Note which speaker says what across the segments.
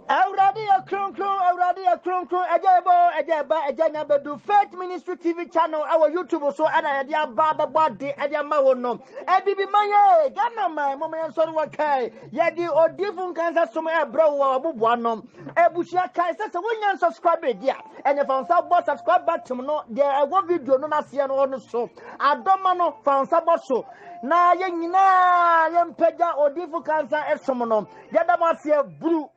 Speaker 1: Awurade ya kronkron ejeba ejanya bedu Faith Ministry TV channel our YouTube so ana ya dia ba de dia ma wono ebibi maye gana mai mo me so wa kai ya di odifun kansa so me bro wa obubu anom ebusia kai se wonya subscribe dia enya fansa bo subscribe button no de ewo video no na se no so adoma no fansa bo so na ye nyina ye mpega odifun kansa esom no ya da ma se bru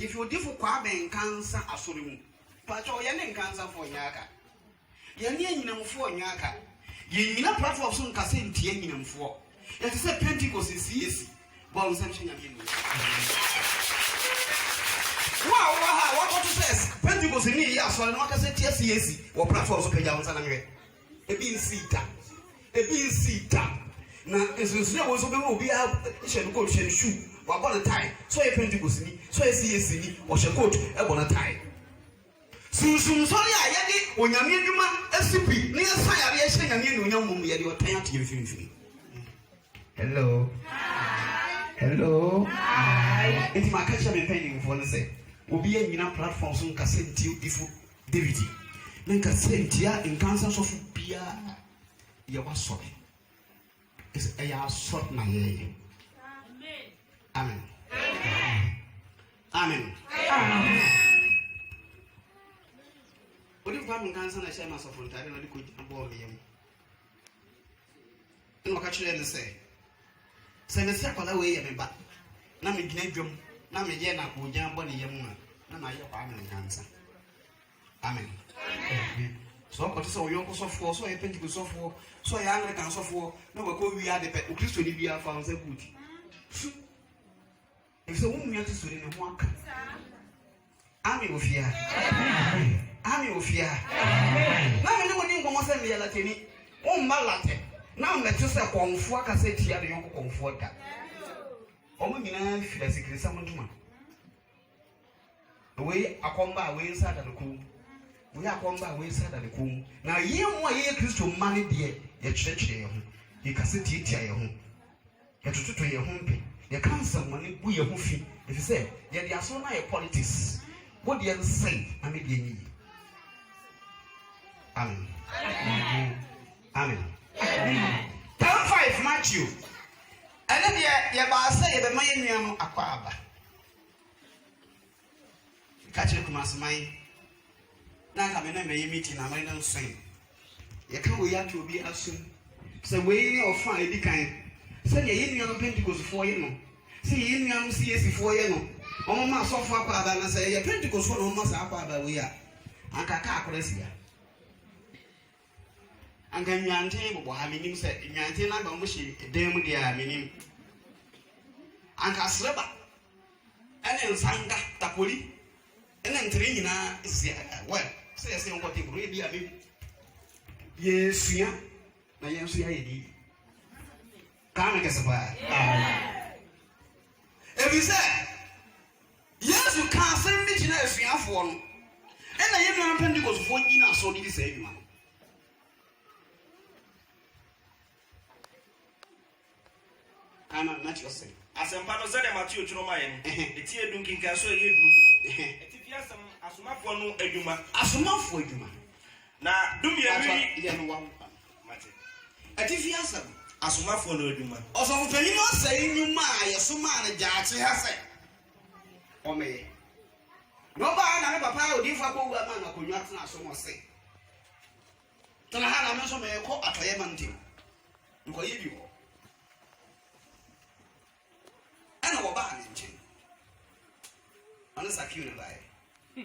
Speaker 2: if you different kwabe cancer asurimu pacho yene cancer for nyaka yene nyinamfo nyaka yina platform so nkase ntie nyinamfo it is a Pentecost CAC but we say nyame wow what to say Pentecost ni ya so no kase tie CAC wo platform so peja wonsa na mwe ebi nsita na esusu ya wo so be obi a hye no hye shoe wa bona tie so e Pentecost ni so e CAC ni o hye coat e bona tie sunsun so ya yede onyame adwuma asipi ne yesa yare ye hye nyame no nyam mum yede o tan ate yefimfimi hello it's my catch me pending for the say obi anyina platform so nkase ntiu difu David men kase ntia in cancer so fu bia ye wa so is a ya sort na ye amen odi kwa mun cancer na shema so fun tare na di ko abo le yam no ka chire ne say se me se akwala we ye me ba na me gina dwom na me je na ko jan bo ne yam na na ye kwa amen cancer amen so ko so yo ko so fo so e Pentecost so fo so ya Anglican so fo na we ko wi ade pe o Kristo ni bia fa on se buti if so mu yati so ni ho aka ami ofia na me ne woni ngomo se me ya lateni o mba late Now let's just say comfort can say tia the young comfort. Omo nyina fira sikiri samantuma. The way I come by way inside the cool. We are come by way inside the cool. Now ye mo ye Christo money dear, ye church here. You can sit tia your home. You to your home. You can't some money we your hoof. If you say, yeah, they are so nice politics. What do you say? I mean, Amen. Amen. 10:5 Matthew. And then you say the man aquaba. Catch it from us, mine. Now I'm in a meeting. I'm not saying. You can't wait to be as soon. So, we or find the kind. Say, you young Pentecost for you know. See, you young CS for you know. Oh, my so far, and I say, Pentecost for almost aquaba we are. And Kaka. And can you antable having him said, in Yantina Bamushi, a dame with the minim. And Casleba, and then Sanga, Tapoli, and then Trina is well, says what it really I mean. Yes, yeah, I am see. Can't guess why. If you say, yes, you can't send me to the phone, and I am Pentecost for dinner, so did you say, man. I'm not your saying.
Speaker 3: As a part of the Matthew Tromayan, the tear dunking castle, if you have some Asuma for Eduma,
Speaker 2: Asuma for Eduma.
Speaker 3: Now, do me
Speaker 2: a one. If you have some Asuma for Eduma, also for you not saying you my Asuma and Jackson has said. Or me. Nobody, Papa, would give up over man or could not so much say. Then I had a mention may call at a Yaman. You. And our band in chain. Unless I kill by.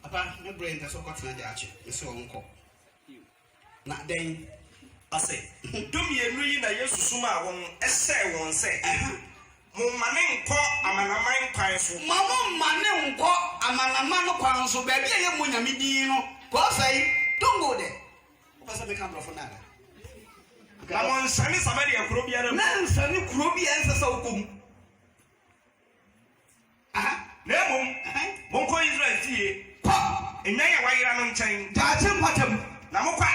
Speaker 2: Upon my brain, that's what got my dad. It's so uncle. Not then, I say, do me a reading that you suma won't essay won't say. Mamma call a man of mine pies. Mamma, my name call a man of man of pounds, so baby, I am when I mean, go say, don't go there. What's I become from that? I'm on Sunny somebody a Krobia, man, Sunny Krobia as a so. Aha, Nemo, Monko Israel tea, pop, and now why I'm on chain, Dachim Patum, Namoka.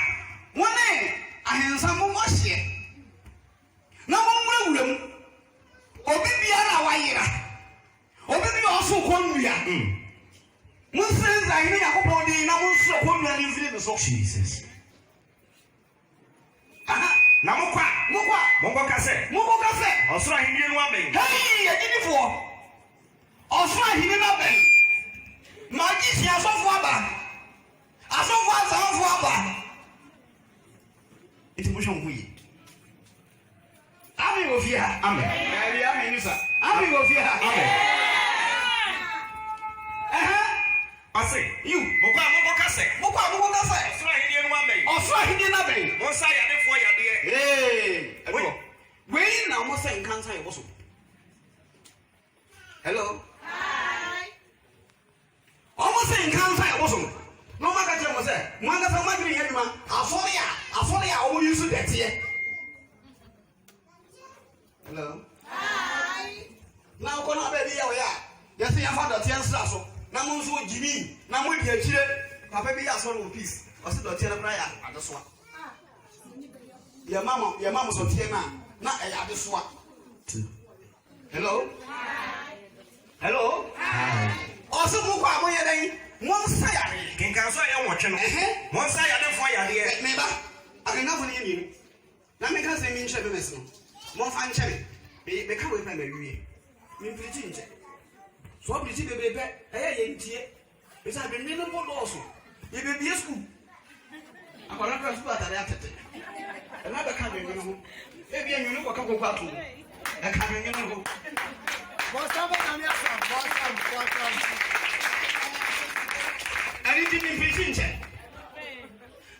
Speaker 2: One day, I have some more shit. No one will. Obibiara Waira. Obibi also Konya. Muslims are in a body, now also Konya in the Jesus. Aha. Namokwa, Moko Kase, Osra Indian woman. Hey, I did it for Osra Indian woman. Magis Yasofwaba. Asofwaba. It's Mushon we. Ami of here, Amen. Ami, sir. Ami of here, Amen. I say, you, Moko Kase, Osra Indian woman. Osra Indian woman. Mosaya. Hey, wait now, must say cancer also. Hello. Hi. Almost saying cancer also. No matter what say. One of the money anyone. I will use that here. Hello. Hi. Now go on baby ya. Yes, you found that chance also. Now Monzo Jimmy. Now we get here. Papa be as one piece. I said the prayer at the swap. Your mama's on Tiana, not a other swap. Hello? Hi. Hello? Hi. Also, one side, can cancel your watching. One side, other fire, dear. Neighbor, I can never name you. Let me say, mean Chevy. One fine cherry. They come with my baby. Me pretty. So pretty baby, hey, ain't here. It's I've been little more also. You may be a school. I'm going to press what I have to take. Another coming, maybe you know what I'm going to do. I can't remember. I didn't preach it.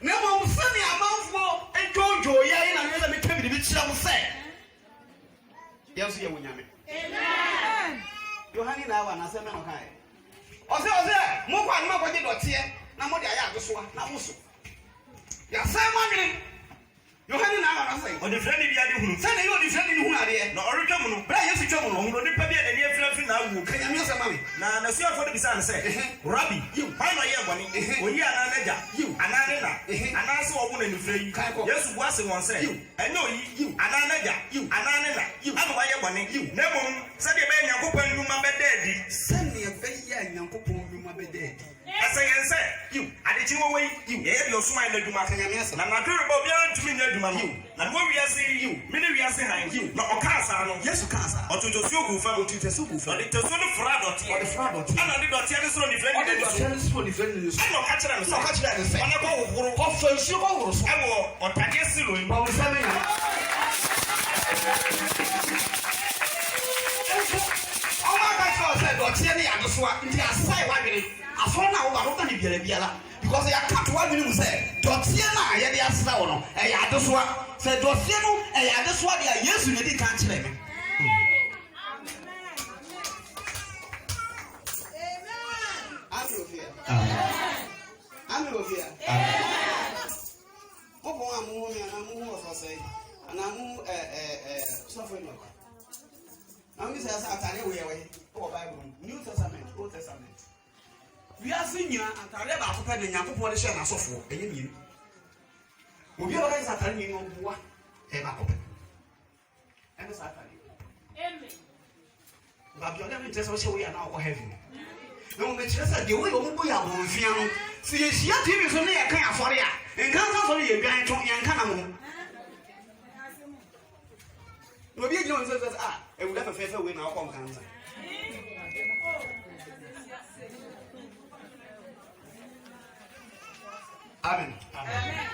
Speaker 2: No one send me a mouthful and Jojo, yeah, and let me tell you the bitch I will say. Yes, you will. Amen. You're hanging now and I said, no, hi. Also, there, more one more body got here. Now, what I have to swap, now also. Ya say money. You had an hour say.
Speaker 3: On the friendly Yadu,
Speaker 2: Say you the friendly who are there.
Speaker 3: no original, but I have to trouble on the paper and the friend now.
Speaker 2: Can you miss a money?
Speaker 3: Now, the same for the son say, Rabbi, you, why not your money? When you are an Anaja, you, Anana, and also a woman in the frame. Yes, was the one say, I know you, Ananaja, you, Anana, you, I'm my money, you, never said the man, Yakup, you, my bed.
Speaker 2: Send me a very young couple, you, my bed.
Speaker 3: As I say, you, I did you away, you, your smile, you, my yes, and I'm not sure about you, you, and what we are saying, you, many we are saying, you, no, Casa, yes, Casa, or to the Suku family, to the Suku, or the Tosono Frado, or the Frado, and I did not tell us on the friend, I did not tell us on the friend, I'm not catching them, so catch that, and I go off for sure, I will, or Tagasilu, in Power Family. Oh, my God, said, or Tierney, and the swap, the aside, why did it? I found out what I'm going to be because I can't what you say. Dotiana, I had the answer. I had this one. Said Dotiano, I had this one. Yes, you didn't catch me. I'm over here. I'm over here. I'm moving and I'm moving for say. And I'm moving suffering. I'm going to say, I tell you, Bible, New Testament, Old Testament. We are seeing you and I never opened the Yaku Polish and so forth. And you will be always at telling you what ever open. And it's happening. But you're never just what we are now having. No, but just the way we are on Fiano. See, she had to be so near Kaya for ya and can't for you behind young Canamo. Maybe you don't say that I would have a favor with our conference. Amen. Amen.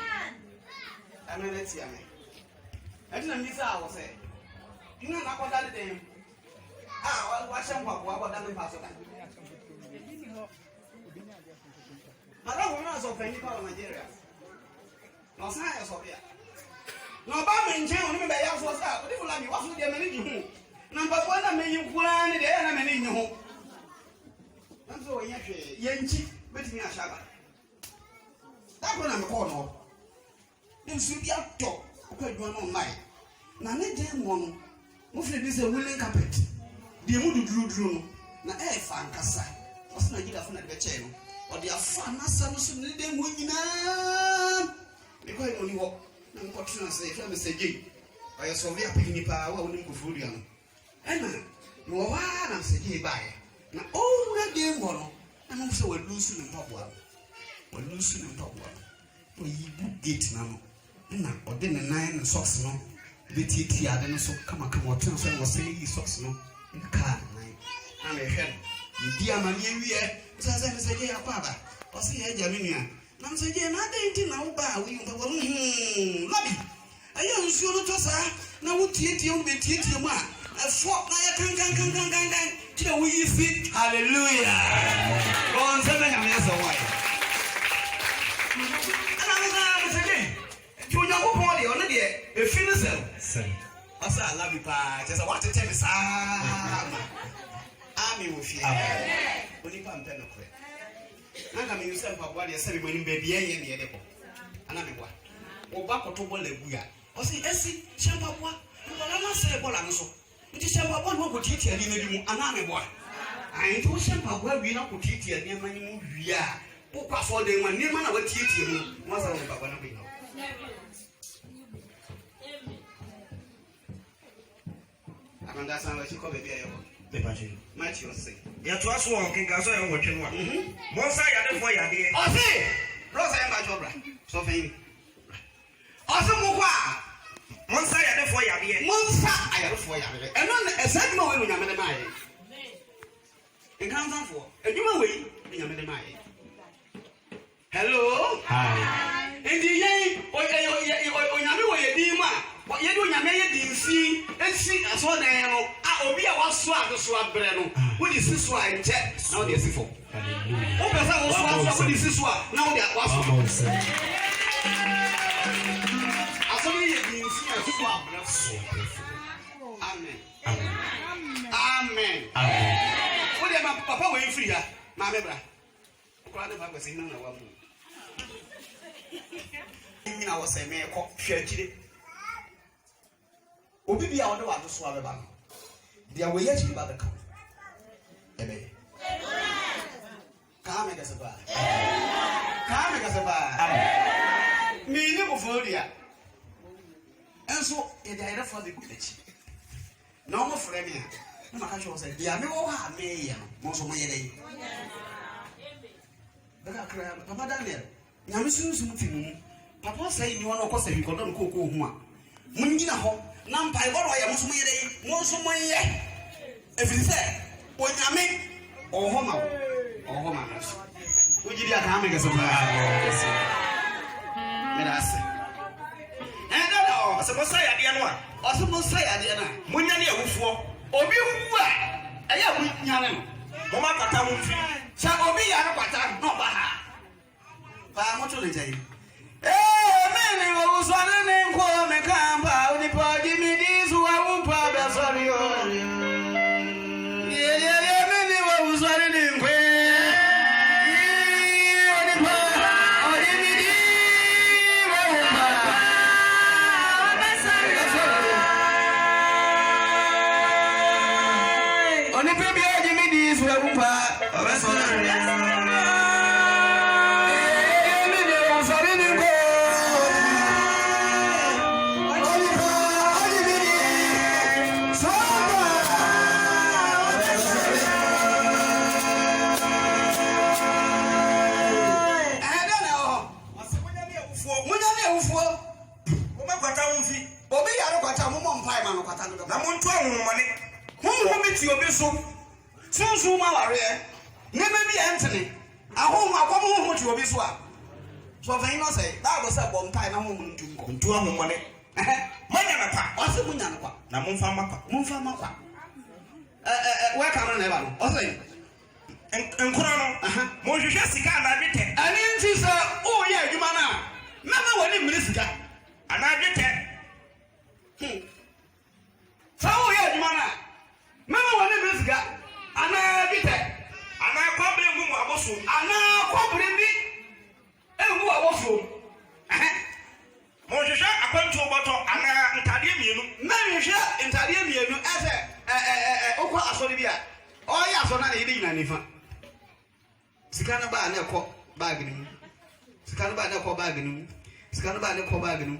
Speaker 3: Amen. Let's see. Amen. I didn't miss I was saying. You know what that is? What's your what that pastor? Madam, we are so friendly for Nigeria. No science of here. No, but in jail, remember, I was out. But if you like me, what's with the many? Number one, I mean, you plan it, and I mean, you. I'm so Yanchi, with me a shabbat. That's what I'm calling. Then should be up top. Okay, one on mine. Now, let them one. Mostly, this is a willing carpet. The mood drew. Now, eh, fan cassa. What's not get from the channel? Or the fan, some of them winning. Because only walk. I'm going to say, if I'm a say, I saw me up in the power, I wouldn't go through you. And you are one and say, bye. Now, all that game one. I'm also a losing in top one. Or losing in top one. Or you gate now. Or then a 9 socks no. The TT, I don't so come or turn so was saying socks no. In the car. I'm a head. You dear man, you as I say, yeah, Papa. Or say, Jaminia. I'm saying, I didn't know about you. Lobby. I am sure to us. Now, what you be teaching you? I fought my till we see. Hallelujah. On 7 years away. And I was again. You know, body on the day, a finisher. I love you, Pa. Just want to tell you, I'm with you. Only come 10 o'clock. I mean, you said, what you're saying when you may be a year. And I'm what? Or back or to Bolebuya. Or see, Essie, Champapua, and I'm not saying Bolanso. It is Champapua who could teach you and I'm a boy. I told Champapua we not could teach you near my yeah. Popa for them when near man will teach you. Once I remember when I be. I understand what you call it. Matthew say. You to us one king as I watching one. Monsa ya for ya dey. O say, Rosa em ba jobra. So fe. O say mo kwa. Monsa ya for ya dey. Monsa ya for ya dey. E no exactly we no nyame dey mai. In kan san for. Eduma we nyame dey mai. Hello? Hi. Ndi yen o nyame we ye di ma. Ye do nyame ye di nsi esi aso dan no a obi a waso adoso abre no wo di siso a nche na wo di sifo wo pesa wo so wo di siso a na wo di waso aso ye di nsi aso abre so amen amen amen wo di ma papa we free ya ma me bra ko na ba kwesi na wa mu nyina wo se me ko hwe akire obi bia wo de wa to so abeba no dia wo ye chi ba be ka ebe ka me ga se ba ka me ga se ba mi ni ko fo dia enso e dia ira fo de ku echi na mo frɛ me a na maka hwe wo se dia me wo ha me ye no mo so mo ye dai daga kra papa Daniel nyame sunsun fi mu papa sai ni wono ko se bi ko don ko hu a mun gina ho na mpa e boro ya mo so mo ye dai mo so mo ye efiri se onyame oho ma o jiri aka me ga so ba me da se se mo sai ade no a o se mo sai ade na munya ne awufuo obi wu a eya munya ne no mo ma kata mo fi sha obi ya no kwata no ba ha ba mo to le jai me ni wo so ne nko me kamba oni pa di mi di su wa un pa be sorry o ye me ni wo so ne nko na monto ahomane honhom bi obi so sunsun ma ware ne be bi entene ahom akom honhom ti obi so a so fa ino say bible say bom pai na honhom ntum ko ntu ahomane manya na pa o se munya na pa na momfa makwa we ka no na ba no o say enkura no mo hwehwe sika na dwete ani nti so o ye adwuma na mama woni mmiri sika ana dwete Sawo ya jumana mama woni bisga ana bite ana kwabre ngu aboso ana kwabre bi engu aboso mo hwehwe akwantu oboto ana ntade mienu na hwehwe ntade mienu ese okwa asori bia o ya so na yidi nyina nifa sika na ba na ekọ bag ni sika na ba na ekọ bag ni sika na ba na ekọ bag ni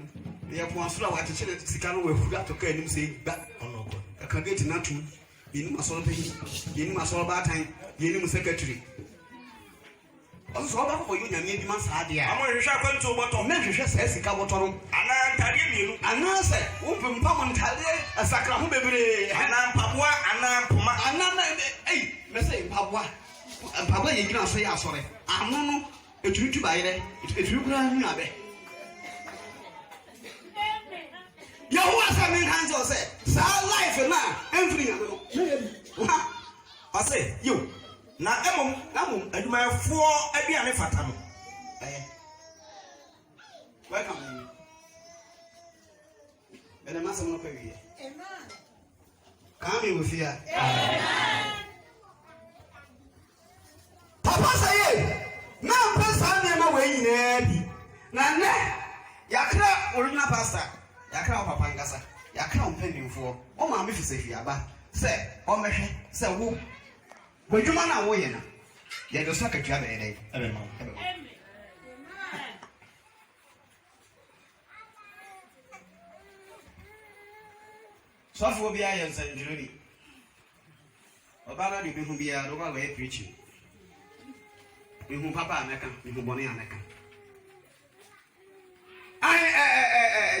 Speaker 3: ya po asura wa techele sika no wahuru atoka anim sei gba onoko aka gate na tu yini masoro pe yini masoro ba tan yini mu secretary also ba ko yo nyame bi man sa ade a amo hwehwe akwantu boto na hwehwe sa sika boto no ana ntade mienu ana se wo pempa mo ntade asakra ho bebre ana mpaboa ana mpoma ana na me say mpaboa ye gina so ya asore ano no eturutu ba yere eturu kura hu abe Yahuwa sa min hanzo say sa life na every no I say yo na emom aduma fo abiane fata no welcome ene masa mo ko wiye amen kami wo fia amen papa say na pesa na ma we nyina bi na ne yakra original pastor yakra papa ngasa yakra mpendimfo o ma me fise fi aba se o mehwe se wo bodwuma na wo ye na ye do saka twa be dai amen sofo bia ye nsanjuri obana di bihu bia do ba we preach bihu papa ameka bihu boni ameka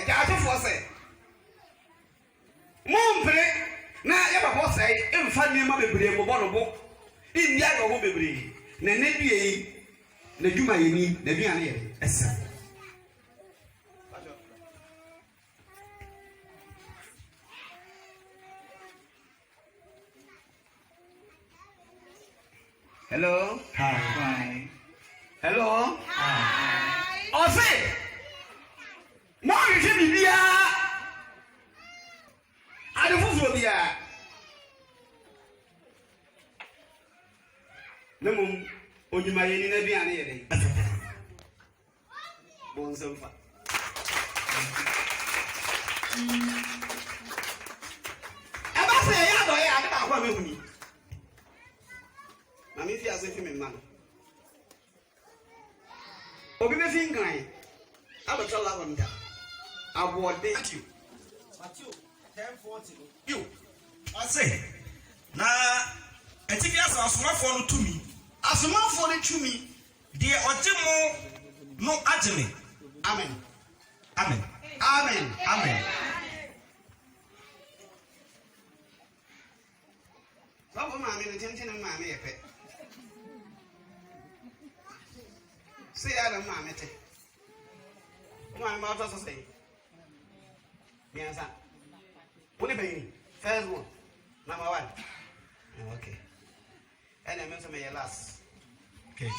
Speaker 3: Jaafo say Mompre na ye babo say emfa niema bebre mo bono bo india go bo bebre na ne due na dwuma ye ni na duane ye esa Hello hi hello hi Ose mo hwehwe bibia ade fufuo bia nemum onyima ye ni na biane ye dai bonsamfa Eba say ya do ya ade ba kwa me huni. Na me fi ase fi me man. Obi be fi nkan. Abeto la won da. Awode.
Speaker 2: Matthew 10:40. You. I say, na etifi asomafo no tumi.
Speaker 3: Asomafo no tumi.
Speaker 2: De ojemo no ageme.
Speaker 3: Amen.
Speaker 2: Amen.
Speaker 3: Amen.
Speaker 2: Amen.
Speaker 3: Baba ma me no tenten ma me yepe. Say ya da ma me te. Ma me ba to so say. Biansa. What is first one? Number 1. Okay. And I mention my last.
Speaker 2: Okay.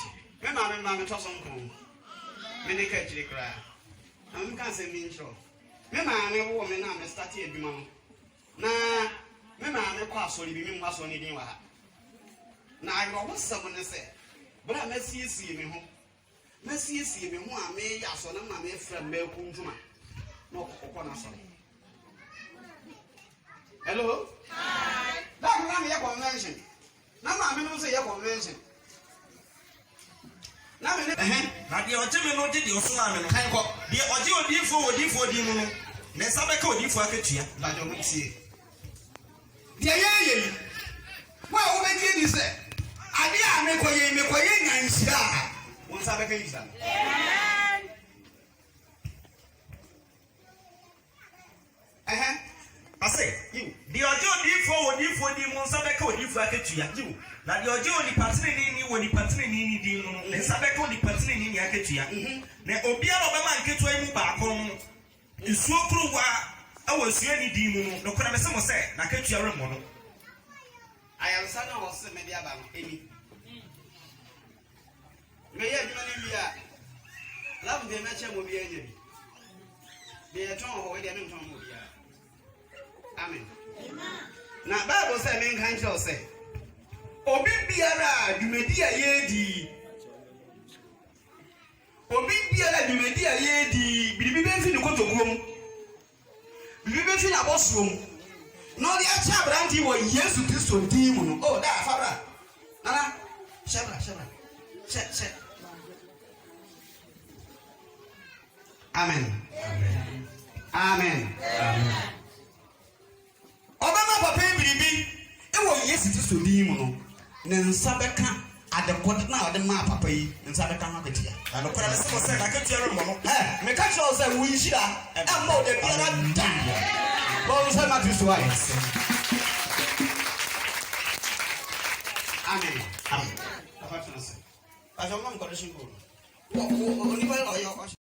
Speaker 3: Me ma toss on come. Me dey catch the cry. I'm can't say me sure. Me ma me wo me na me start e bi ma. Na me ma me kwa so bi me mwa so ni din wa ha. Na ayo wo sam ne say. Bra me siesie me ho. Me siesie me ho a me ya so na ma me fra me ku ntuma. No kokko na so. Hello? Hi. That man ya convention. Na ma me no say ya convention. Na me
Speaker 2: na de ojeme no de oso ame no kan ko de oje odifo di mu no na sabeka odifo akatua
Speaker 3: la jo mutie. De ye wa wo be die ni se ade a me koye nyansia won sabeka yi sa. Amen.
Speaker 2: I say, you, the audio odifo di mu sabeka odifo akatua you. Na the audio di patini ni woni patini ni di mu no sabeka di patini ni akatua na obiara obema nketua mu ba ko no nsuo kruwa awasuo ni di mu no kora bese mo se na akatua remo no
Speaker 3: Ayansa na wo se me dia ba no eni. Me ye bi no ni bia. Love de na che mo bia nya bi. De ton ho we de me ton mo bia. Amen. Na Bible say men kan tell say obi biara dwumedi a yedi. Obi biara dwumedi a yedi bibi be fi ni kotokuom. Bibi be fi na bosom. No the acha branti wo Yesu Kristo din mu no. Oh da fabra. Nana shabra. Che. Amen. Amen. Obama papa bibi e wo Yesu Kristo din mu no. Ne nsa beka adekode na ode ma papa yi nsa beka ha ketia.
Speaker 2: na no kora bese mo se na akatua remo no
Speaker 3: Me ka cho say wo yira e ma o de biara dan. Bo say ma Kristo ai. Amen. Amen. Papa tuna say. Aso mo ko de shingo. Wo ni ba lo yo ko.